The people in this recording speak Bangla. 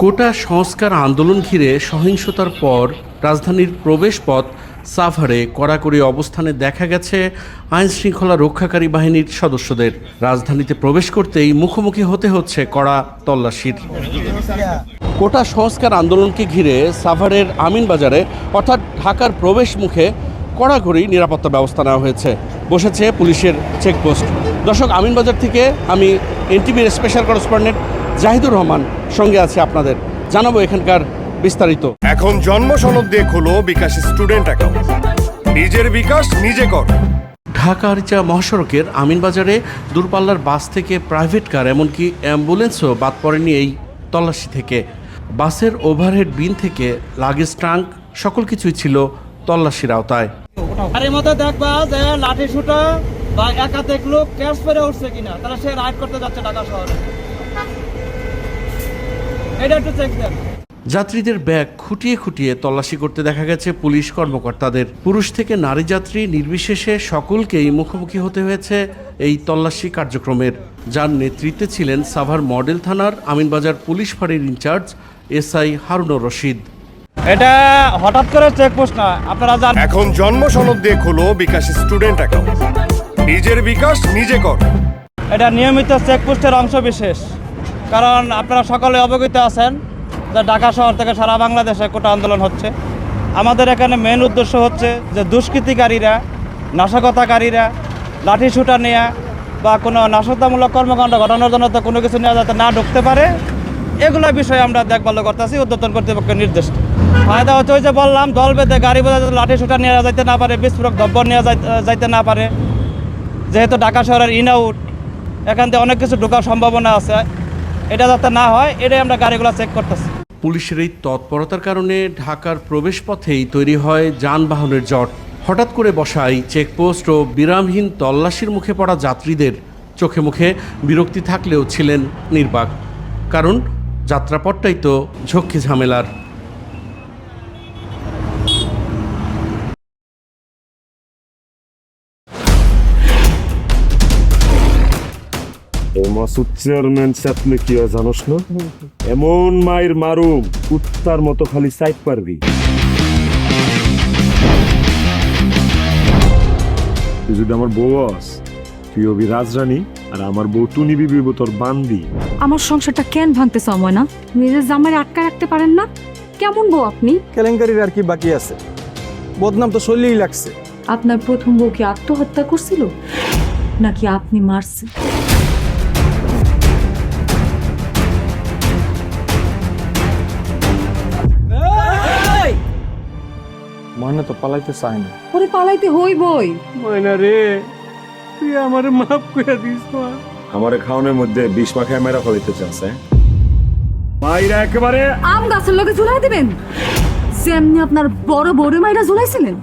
কোটা সংস্কার আন্দোলন ঘিরে সহিংসতার পর রাজধানীর প্রবেশপথ সাভারে কড়াকড়ি অবস্থানে দেখা গেছে আইন শৃঙ্খলা রক্ষাকারী বাহিনীর সদস্যদের। রাজধানীতে প্রবেশ করতেই মুখোমুখি হতে হচ্ছে কড়া তল্লাশির। কোটা সংস্কার আন্দোলনকে ঘিরে সাভারের আমিনবাজারে অর্থাৎ ঢাকার প্রবেশ মুখে কড়াকড়ি নিরাপত্তা ব্যবস্থা নেওয়া হয়েছে। বসেছে পুলিশের চেকপোস্ট। দর্শক, আমিনবাজার থেকে আমি এনটিভির স্পেশাল করেসপন্ডেন্ট জাহিদুর রহমান সঙ্গে আছে, আপনাদের জানাবো এখানকার বিস্তারিত। এখন জন্ম সনদ দিয়ে খোলো বিকাশ স্টুডেন্ট অ্যাকাউন্ট, নিজের বিকাশ নিজে কর। ঢাকা আরিচা মহাসড়কের আমিনবাজারে দূরপাল্লার বাস থেকে প্রাইভেট কার এমনকি অ্যাম্বুলেন্সও বাদ পড়েনি এই তল্লাশি থেকে। বাসের ওভারহেড বিন থেকে লাগেজ ট্রাঙ্ক সকল কিছুই ছিল তল্লাশির আওতায়। আর এর মধ্যে দেখবা যে লাঠি শুটা বা একাধিক লোক ক্যাশ করে উঠছে কিনা, তারা সে রাইড করতে যাচ্ছে ঢাকা শহরে, এটা একটু চেক দেন। যাত্রীদের ব্যাগ খুঁটিয়ে খুঁটিয়ে তল্লাশি করতে দেখা গেছে পুলিশ কর্মকর্তাদের। পুরুষ থেকে নারী যাত্রী নির্বিশেষে সকলকেই মুখোমুখি হতে হয়েছে এই তল্লাশি কার্যক্রমের, যার নেতৃত্বে ছিলেন সাভার মডেল থানার আমিনবাজার পুলিশ ফাঁড়ির ইনচার্জ এসআই হারুনুর রশিদ। এটা হঠাৎ করে চেকপোস্ট না, আপনারা জানেন। এখন জন্ম সনদ দিয়ে খোলো বিকাশ স্টুডেন্ট অ্যাকাউন্ট, নিজের বিকাশ নিজে কর। এটা নিয়মিত চেকপোস্টের অংশ বিশেষ, কারণ আপনারা সকলে অবগত আছেন যে ঢাকা শহর থেকে সারা বাংলাদেশে কোটা আন্দোলন হচ্ছে। আমাদের এখানে মেন উদ্দেশ্য হচ্ছে যে দুষ্কৃতিকারীরা, নাশকতাকারীরা লাঠি শুটা নেওয়া বা কোনো নাশকতামূলক কর্মকাণ্ড ঘটানোর জন্য তো কোনো কিছু নেওয়া যাতে না ঢুকতে পারে, এগুলো বিষয়ে আমরা দেখভাল করতেছি ঊর্ধ্বতন কর্তৃপক্ষের নির্দেশ। ফায়দা হচ্ছে ওই যে বললাম, দল বেঁধে গাড়ি বোঝা যাতে লাঠি শুটা নেওয়া যাইতে না পারে, বিস্ফোরক দ্রব্য নেওয়া যাইতে না পারে। যেহেতু ঢাকা শহরের ইন আউট, এখান থেকে অনেক কিছু ঢোকার সম্ভাবনা আছে, এটা যাতে না হয় এটাই আমরা গাড়িগুলো চেক করতেছি। পুলিশের এই তৎপরতার কারণে ঢাকার প্রবেশ পথেই তৈরি হয় যানবাহনের জট। হঠাৎ করে বসাই চেকপোস্ট ও বিরামহীন তল্লাশির মুখে পড়া যাত্রীদের চোখে মুখে বিরক্তি থাকলেও ছিলেন নির্বাক, কারণ যাত্রাপথটাই তো ঝক্কি ঝামেলার। মাসুদ চেয়ারম্যান চাপলে কি হয় জানোস না? এমন মায়ের মারুম কুত্তার মতো খালি সাইড পারবি। তুই যদি আমার বউ আস, তুই হবি রাজরানী আর আমার বউ টুনি বিবি তোর বান্দি। আমার সংসারটা কেন ভাঙতে সময় না? নিজের জামাই আটকা রাখতে পারেন না? কেমন বউ আপনি? কেলেঙ্কারির আর কি বাকি আছে? বদনাম তো শৈলেই লাগছে। আপনার প্রথম বউ কি আত্মহত্যা করছিল নাকি আপনি মারছেন? ময়না তো পালাইতে চায় না। ওরে পালাইতে হইবই। ময়না রে, তুই আমারে মাফ করে দিস। আমারে খাওয়ানোর মধ্যে বিষ মাখায় মেরা ফলাইতে চাস? মাইরা একেবারে আম গাছের লগে ঝুলাই দিবেন যেমনি আপনার বড় বড় মাইরা ঝুলাইছিলেন।